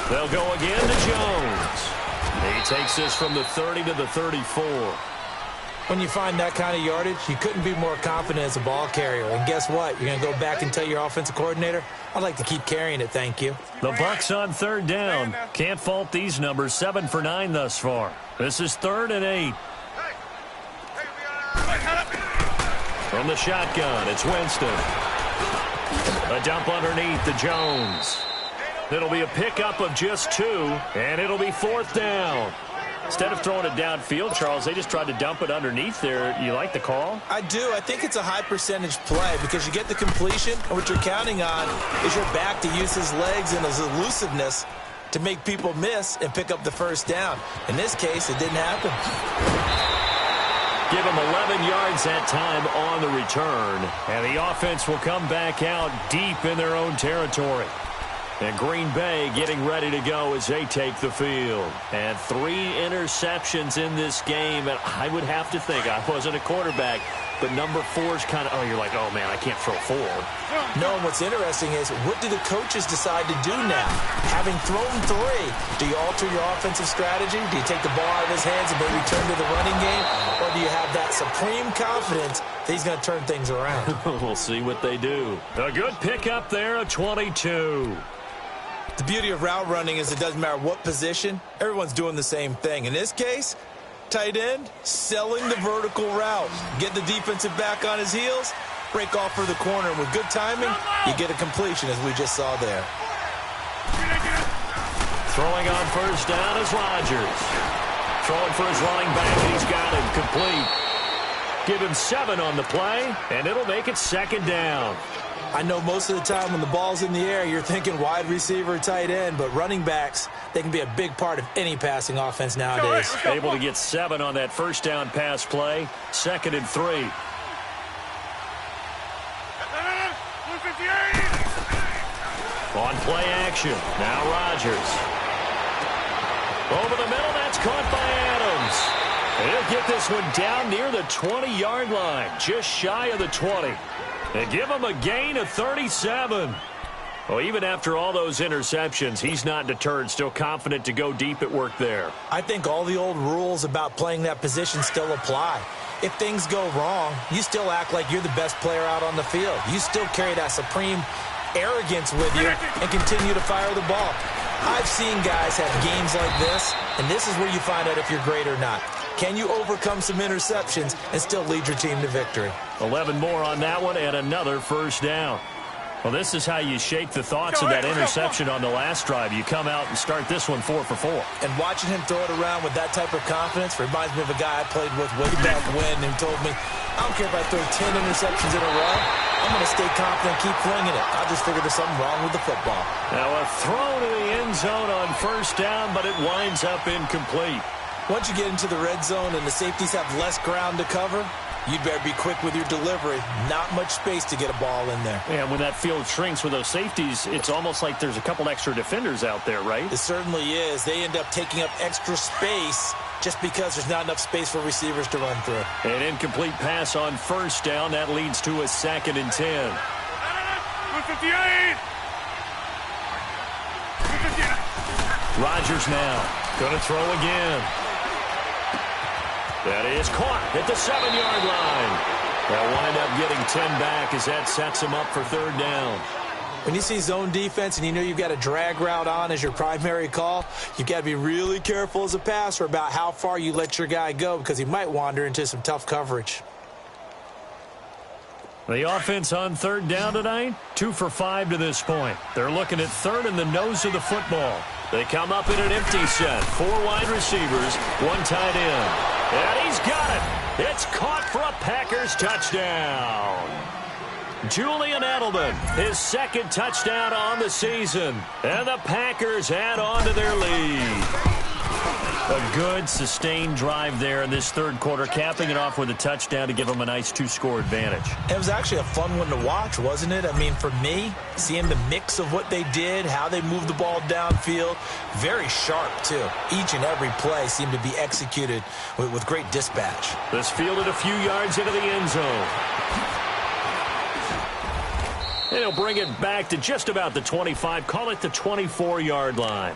They'll go again to Jones. He takes this from the 30 to the 34. When you find that kind of yardage, you couldn't be more confident as a ball carrier. And guess what? You're going to go back and tell your offensive coordinator, I'd like to keep carrying it, thank you. The Bucs on third down. Can't fault these numbers. 7 for 9 thus far. This is 3rd and 8. From the shotgun, it's Winston. A dump underneath to Jones. It'll be a pickup of just 2, and it'll be 4th down. Instead of throwing it downfield, Charles, they just tried to dump it underneath there. You like the call? I do. I think it's a high percentage play because you get the completion, and what you're counting on is your back to use his legs and his elusiveness to make people miss and pick up the first down. In this case, it didn't happen. Give him 11 yards that time on the return, and the offense will come back out deep in their own territory. And Green Bay getting ready to go as they take the field. And 3 interceptions in this game. And I would have to think, I wasn't a quarterback, but number 4 is kind of, you're like, oh, man, I can't throw 4. No, and what's interesting is, what do the coaches decide to do now? Having thrown 3, do you alter your offensive strategy? Do you take the ball out of his hands and maybe turn to the running game? Or do you have that supreme confidence that he's going to turn things around? We'll see what they do. A good pickup there, a 22. The beauty of route running is it doesn't matter what position, everyone's doing the same thing. In this case, tight end, selling the vertical route. Get the defensive back on his heels, break off for the corner, and with good timing, you get a completion as we just saw there. Throwing on first down is Rodgers. Throwing for his running back, and he's got him complete. Give him 7 on the play, and it'll make it 2nd down. I know most of the time when the ball's in the air, you're thinking wide receiver, tight end, but running backs, they can be a big part of any passing offense nowadays. Able to get 7 on that first down pass play. 2nd and 3. On play action. Now Rodgers. Over the middle, that's caught by Adams. And he'll get this one down near the 20-yard line, just shy of the 20. And give him a gain of 37. Well, even after all those interceptions, he's not deterred, still confident to go deep at work there. I think all the old rules about playing that position still apply. If things go wrong, you still act like you're the best player out on the field. You still carry that supreme arrogance with you and continue to fire the ball. I've seen guys have games like this, and this is where you find out if you're great or not. Can you overcome some interceptions and still lead your team to victory? 11 more on that one and another first down. Well, this is how you shake the thoughts of that interception on the last drive. You come out and start this one 4 for 4. And watching him throw it around with that type of confidence reminds me of a guy I played with way back when who told me, I don't care if I throw 10 interceptions in a row. I'm going to stay confident and keep flinging it. I just figured there's something wrong with the football. Now a throw to the end zone on first down, but it winds up incomplete. Once you get into the red zone and the safeties have less ground to cover, you'd better be quick with your delivery. Not much space to get a ball in there. And when that field shrinks with those safeties, it's almost like there's a couple extra defenders out there, right? It certainly is. They end up taking up extra space just because there's not enough space for receivers to run through. An incomplete pass on first down. That leads to a 2nd and 10. Rodgers now going to throw again. That is caught at the 7-yard line. They'll wind up getting 10 back as that sets him up for 3rd down. When you see zone defense and you know you've got a drag route on as your primary call, you've got to be really careful as a passer about how far you let your guy go because he might wander into some tough coverage. The offense on third down tonight, 2 for 5 to this point. They're looking at third in the nose of the football. They come up in an empty set. 4 wide receivers, 1 tight end. And he's got it. It's caught for a Packers touchdown. Julian Edelman, his second touchdown on the season. And the Packers add on to their lead. A good, sustained drive there in this third quarter, capping it off with a touchdown to give them a nice 2-score advantage. It was actually a fun one to watch, wasn't it? I mean, for me, seeing the mix of what they did, how they moved the ball downfield, very sharp, too. Each and every play seemed to be executed with great dispatch. This fielded a few yards into the end zone. And he'll bring it back to just about the 25, call it the 24-yard line.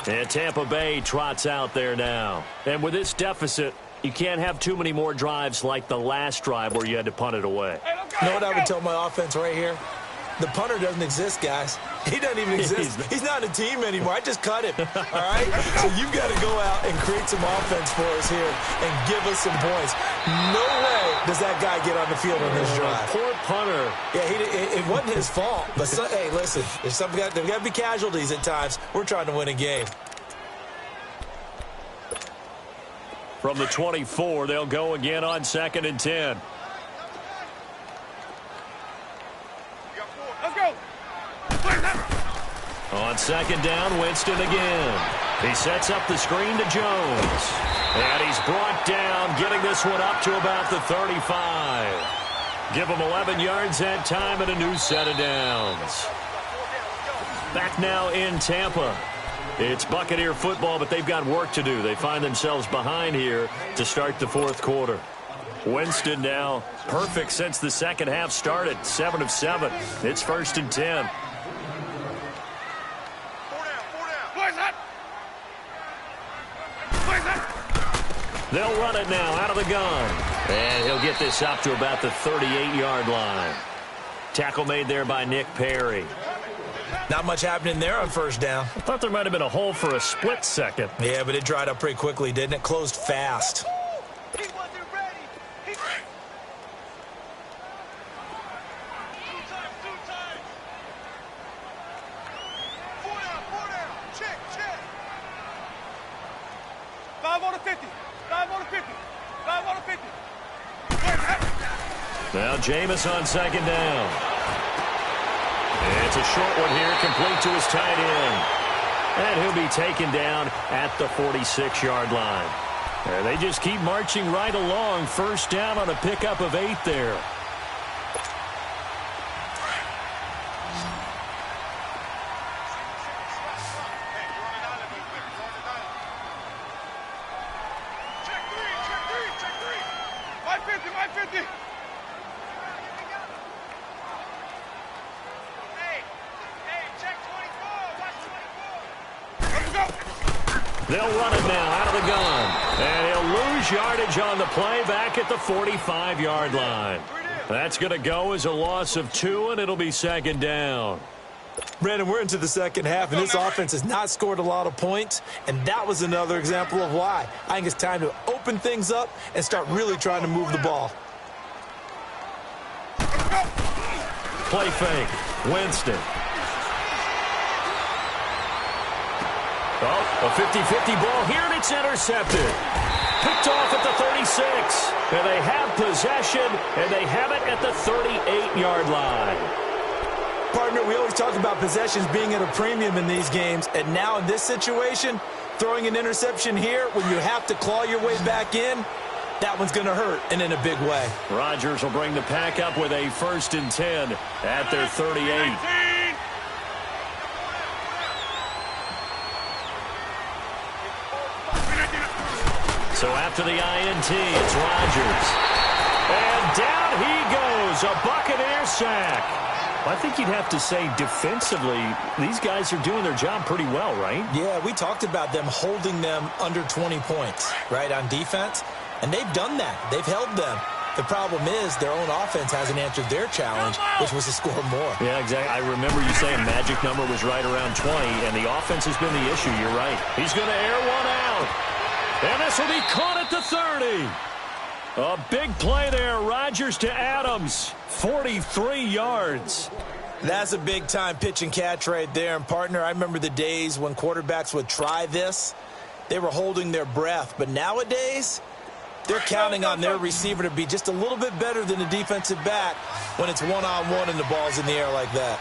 And Tampa Bay trots out there now. And with this deficit, you can't have too many more drives like the last drive where you had to punt it away. You know what I would tell my offense right here? The punter doesn't exist, guys. He doesn't even exist. He's not a team anymore. I just cut him, all right? So you've got to go out and create some offense for us here and give us some points. No way does that guy get on the field on this drive. Poor punter. Yeah, it wasn't his fault. But, hey, listen, there's got to be casualties at times. We're trying to win a game. From the 24, they'll go again on 2nd and 10. Let's go. On 2nd down, Winston again. He sets up the screen to Jones. And he's brought down, getting this one up to about the 35. Give him 11 yards that time and a new set of downs. Back now in Tampa. It's Buccaneer football, but they've got work to do. They find themselves behind here to start the fourth quarter. Winston now perfect since the second half started. 7 of 7. It's 1st and 10. They'll run it now out of the gun. And he'll get this up to about the 38-yard line. Tackle made there by Nick Perry. Not much happening there on 1st down. I thought there might have been a hole for a split second. Yeah, but it dried up pretty quickly, didn't it? Closed fast. He wasn't ready. Two times. 4 down. Check. 5 on the 50. 5 on the 50. 5 on the 50. Now Jameis on 2nd down. It's a short one here, complete to his tight end. And he'll be taken down at the 46-yard line. And they just keep marching right along. 1st down on a pickup of 8 there. Check 3. My 50. They'll run it now out of the gun. And he'll lose yardage on the play back at the 45-yard line. That's going to go as a loss of 2, and it'll be 2nd down. Brandon, we're into the second half, and this offense has not scored a lot of points, and that was another example of why. I think it's time to open things up and start really trying to move the ball. Play fake. Winston. Oh, a 50-50 ball here, and it's intercepted. Picked off at the 36. And they have possession, and they have it at the 38-yard line. Partner, we always talk about possessions being at a premium in these games, and now in this situation, throwing an interception here when you have to claw your way back in, that one's going to hurt, and in a big way. Rodgers will bring the pack up with a 1st and 10 at their 38. So after the INT, it's Rodgers. And down he goes, a Buccaneer sack. I think you'd have to say defensively, these guys are doing their job pretty well, right? Yeah, we talked about them holding them under 20 points, right, on defense. And they've done that. They've held them. The problem is their own offense hasn't answered their challenge, which was to score more. Yeah, exactly. I remember you saying magic number was right around 20, and the offense has been the issue. You're right. He's going to air one out. And this will be caught at the 30. A big play there. Rodgers to Adams. 43 yards. That's a big-time pitch and catch right there. And, partner, I remember the days when quarterbacks would try this. They were holding their breath. But nowadays, they're counting on their receiver to be just a little bit better than the defensive back when it's one-on-one and the ball's in the air like that.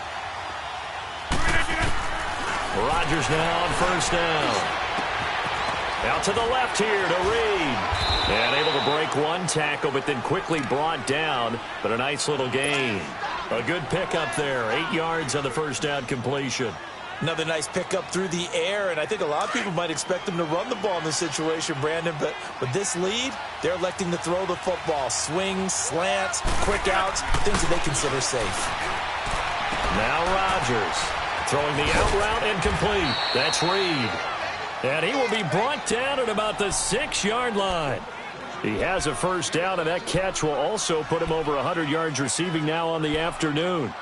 Rodgers now on first down. Out to the left here to Reed. And able to break one tackle, but then quickly brought down. But a nice little gain. A good pickup there. 8 yards on the first down completion. Another nice pickup through the air, and I think a lot of people might expect them to run the ball in this situation, Brandon, but with this lead, they're electing to throw the football. Swings, slants, quick outs, things that they consider safe. Now Rodgers throwing the out route incomplete. That's Reed. And he will be brought down at about the 6-yard line. He has a first down, and that catch will also put him over 100 yards receiving now on the afternoon.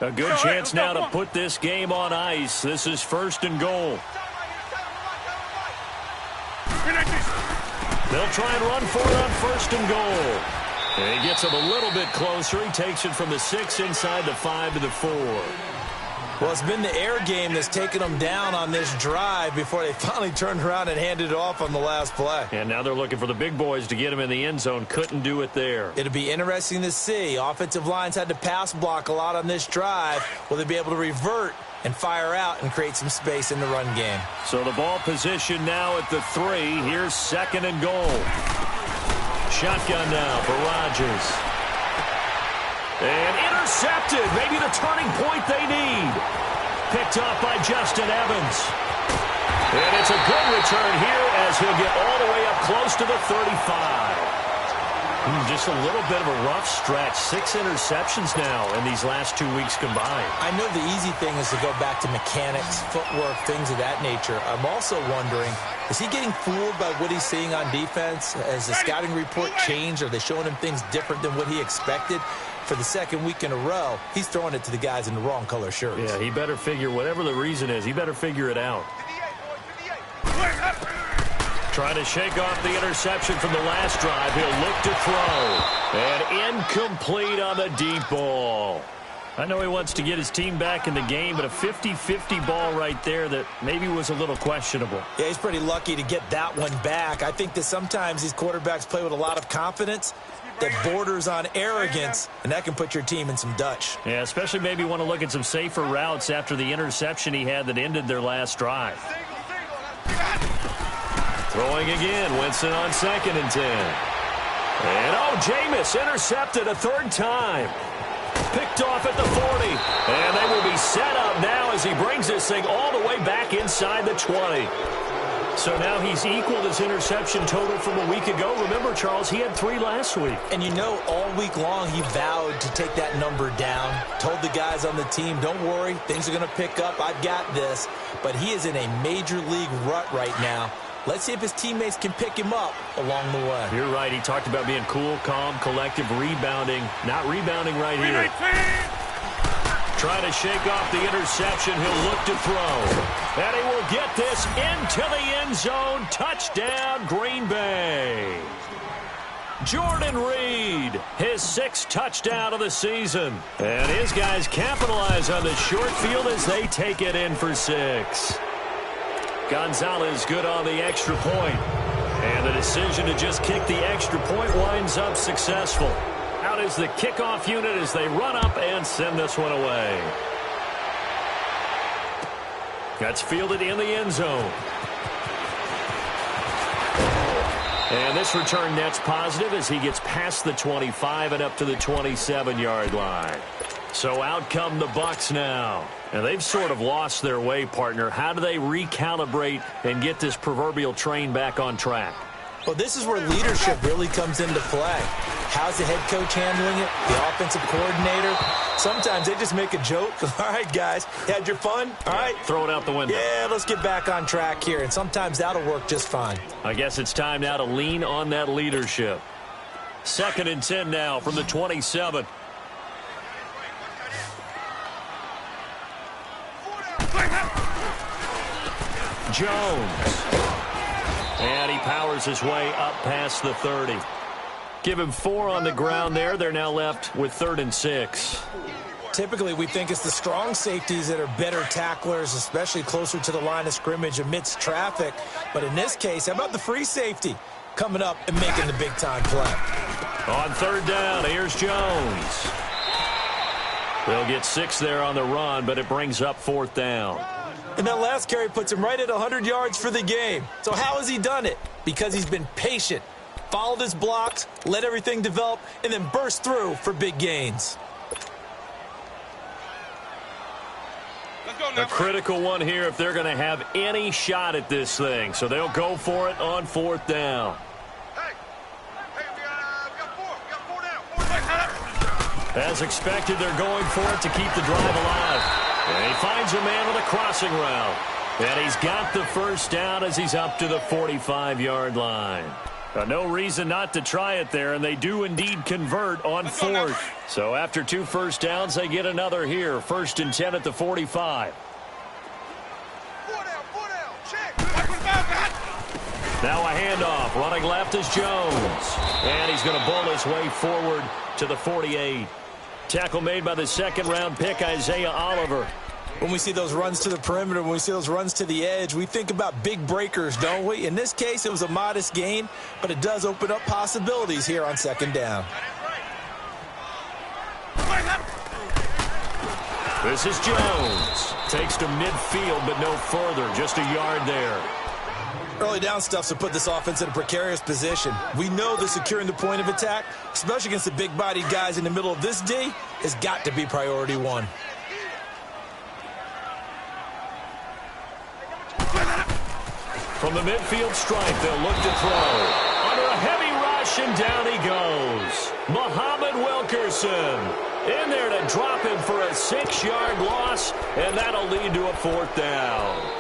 A good chance now to put this game on ice. This is first and goal. They'll try and run for it on first and goal. And he gets him a little bit closer. He takes it from the 6 inside the 5 to the 4. Well, it's been the air game that's taken them down on this drive before they finally turned around and handed it off on the last play. And now they're looking for the big boys to get him in the end zone. Couldn't do it there. It'll be interesting to see. Offensive lines had to pass block a lot on this drive. Will they be able to revert and fire out and create some space in the run game? So the ball position now at the 3. Here's second and goal. Shotgun now for Rodgers. And intercepted. Maybe the turning point they need. Picked off by Justin Evans. And it's a good return here as he'll get all the way up close to the 35. Just a little bit of a rough stretch. 6 interceptions now in these last 2 weeks combined. I know the easy thing is to go back to mechanics, footwork, things of that nature. I'm also wondering, is he getting fooled by what he's seeing on defense? Has the scouting report changed? Are they showing him things different than what he expected? For the second week in a row, he's throwing it to the guys in the wrong color shirts. Yeah, he better figure, whatever the reason is, he better figure it out. Trying to shake off the interception from the last drive. He'll look to throw. And incomplete on the deep ball. I know he wants to get his team back in the game, but a 50-50 ball right there that maybe was a little questionable. Yeah, he's pretty lucky to get that one back. I think that sometimes these quarterbacks play with a lot of confidence that borders on arrogance, and that can put your team in some Dutch. Yeah, especially maybe want to look at some safer routes after the interception he had that ended their last drive. Throwing again, Winston on 2nd and 10. And, Jameis intercepted a 3rd time. Picked off at the 40. And they will be set up now as he brings this thing all the way back inside the 20. So now he's equaled his interception total from a week ago. Remember, Charles, he had 3 last week. And you know, all week long he vowed to take that number down. Told the guys on the team, don't worry, things are going to pick up. I've got this. But he is in a major league rut right now. Let's see if his teammates can pick him up along the way. You're right. He talked about being cool, calm, collective, rebounding. Not rebounding right here. Trying to shake off the interception. He'll look to throw. And he will get this into the end zone. Touchdown, Green Bay. Jordan Reed, his 6th touchdown of the season. And his guys capitalize on the short field as they take it in for 6. Gonzalez good on the extra point. And the decision to just kick the extra point winds up successful. Out is the kickoff unit as they run up and send this one away. That's fielded in the end zone. And this return net's positive as he gets past the 25 and up to the 27-yard line. So out come the Bucs now. And they've sort of lost their way, partner. How do they recalibrate and get this proverbial train back on track? Well, this is where leadership really comes into play. How's the head coach handling it? The offensive coordinator? Sometimes they just make a joke. All right, guys, had your fun? All right. Throw it out the window. Yeah, let's get back on track here, and sometimes that'll work just fine. I guess it's time now to lean on that leadership. 2nd and 10 now from the 27. Jones. And he powers his way up past the 30. Give him 4 on the ground there. They're now left with 3rd and 6. Typically, we think it's the strong safeties that are better tacklers, especially closer to the line of scrimmage amidst traffic. But in this case, how about the free safety coming up and making the big-time play? On 3rd down, here's Jones. They'll get 6 there on the run, but it brings up 4th down. And that last carry puts him right at 100 yards for the game. So how has he done it? Because he's been patient, followed his blocks, let everything develop, and then burst through for big gains. A critical one here if they're going to have any shot at this thing. So they'll go for it on 4th down. As expected, they're going for it to keep the drive alive. And he finds a man with a crossing route. And he's got the 1st down as he's up to the 45-yard line. No reason not to try it there, and they do indeed convert on 4th. So after 2 first downs, they get another here. 1st and 10 at the 45. Now a handoff. Running left is Jones. And he's going to bull his way forward to the 48. Tackle made by the 2nd-round pick, Isaiah Oliver. When we see those runs to the perimeter, when we see those runs to the edge, we think about big breakers, don't we? In this case, it was a modest gain, but it does open up possibilities here on 2nd down. This is Jones. Takes to midfield, but no further. Just a yard there. Early down stuff to put this offense in a precarious position. We know that securing the point of attack, especially against the big-bodied guys in the middle of this D, has got to be priority 1. From the midfield stripe, they'll look to throw. Under a heavy rush, and down he goes. Muhammad Wilkerson in there to drop him for a 6-yard loss, and that'll lead to a 4th down.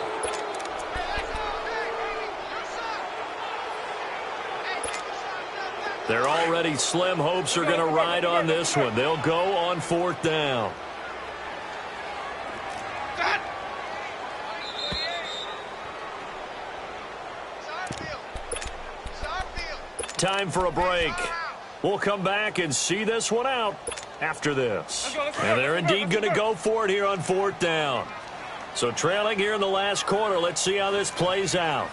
Their already slim hopes are going to ride on this one. They'll go on 4th down. Time for a break. We'll come back and see this one out after this. And they're indeed going to go for it here on 4th down. So trailing here in the last quarter, let's see how this plays out.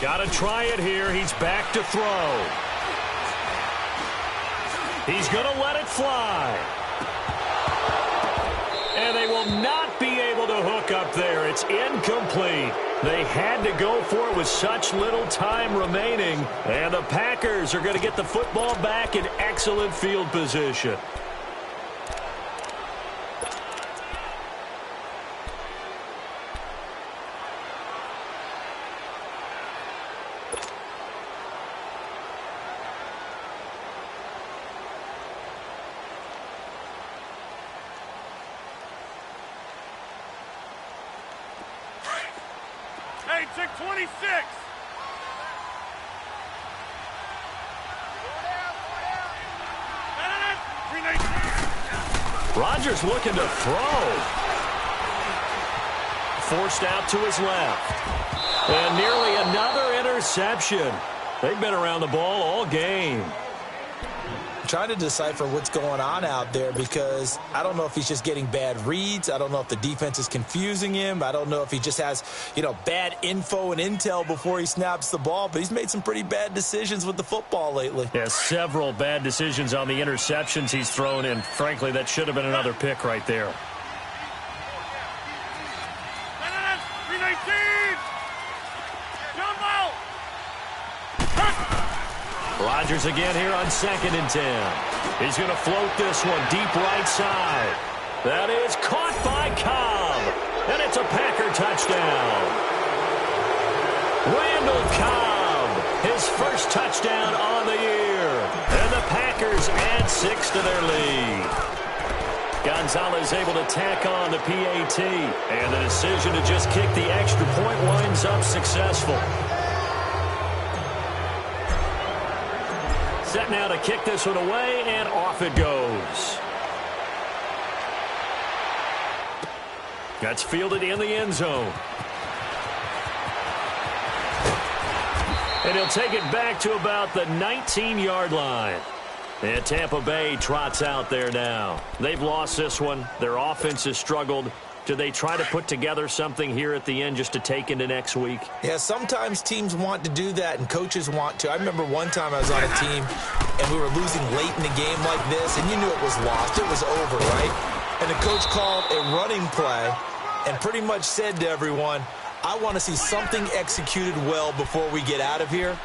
Got to try it here. He's back to throw. He's going to let it fly. And they will not be able to hook up there. It's incomplete. They had to go for it with such little time remaining. And the Packers are going to get the football back in excellent field position. Hey, check 26. Rodgers looking to throw. Forced out to his left. And nearly another interception. They've been around the ball all game. Trying to decipher what's going on out there because I don't know if he's just getting bad reads. I don't know if the defense is confusing him. I don't know if he just has, bad info and intel before he snaps the ball. But he's made some pretty bad decisions with the football lately. Yeah, several bad decisions on the interceptions he's thrown in. Frankly, that should have been another pick right there. Rodgers again here on 2nd and 10. He's going to float this one deep right side. That is caught by Cobb. And it's a Packer touchdown. Randall Cobb His first touchdown on the year. And the Packers add 6 to their lead. Gonzalez able to tack on the PAT. And the decision to just kick the extra point winds up successful. Set now to kick this one away, and off it goes. That's fielded in the end zone. And he'll take it back to about the 19-yard line. And Tampa Bay trots out there now. They've lost this one. Their offense has struggled. Do they try to put together something here at the end just to take into next week? Yeah, sometimes teams want to do that and coaches want to. I remember one time I was on a team and we were losing late in the game like this, and you knew it was lost. It was over, right? And the coach called a running play and pretty much said to everyone, I want to see something executed well before we get out of here.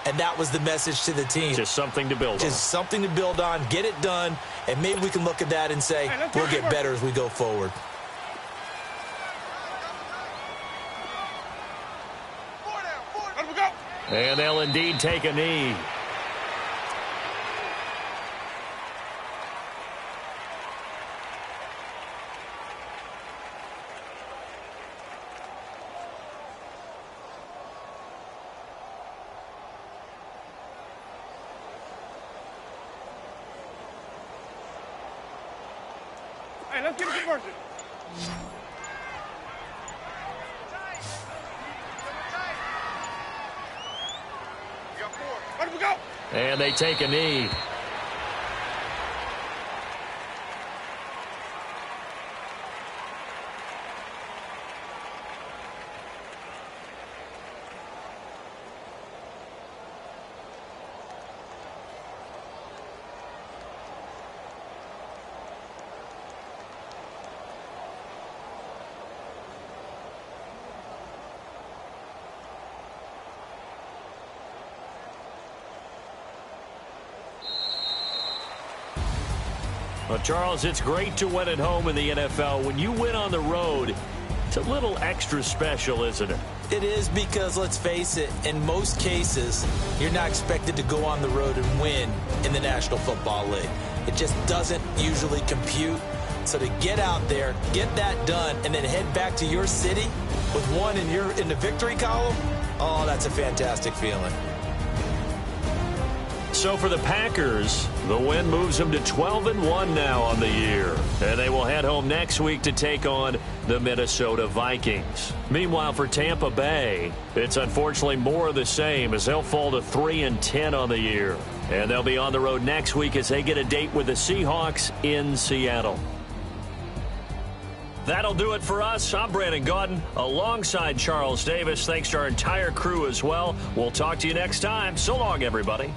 And that was the message to the team. Just something to build on. Just something to build on, get it done, and maybe we can look at that and say, we'll get better as we go forward. And they'll indeed take a knee. Hey, let's get a conversion. And they take a knee. Well, Charles, it's great to win at home in the NFL. When you win on the road, it's a little extra special, isn't it? It is, because, let's face it, in most cases, you're not expected to go on the road and win in the National Football League. It just doesn't usually compute. So to get out there, get that done, and then head back to your city with one in the victory column, oh, that's a fantastic feeling. So for the Packers, the win moves them to 12-1 now on the year. And they will head home next week to take on the Minnesota Vikings. Meanwhile, for Tampa Bay, it's unfortunately more of the same as they'll fall to 3-10 on the year. And they'll be on the road next week as they get a date with the Seahawks in Seattle. That'll do it for us. I'm Brandon Gaudin alongside Charles Davis. Thanks to our entire crew as well. We'll talk to you next time. So long, everybody.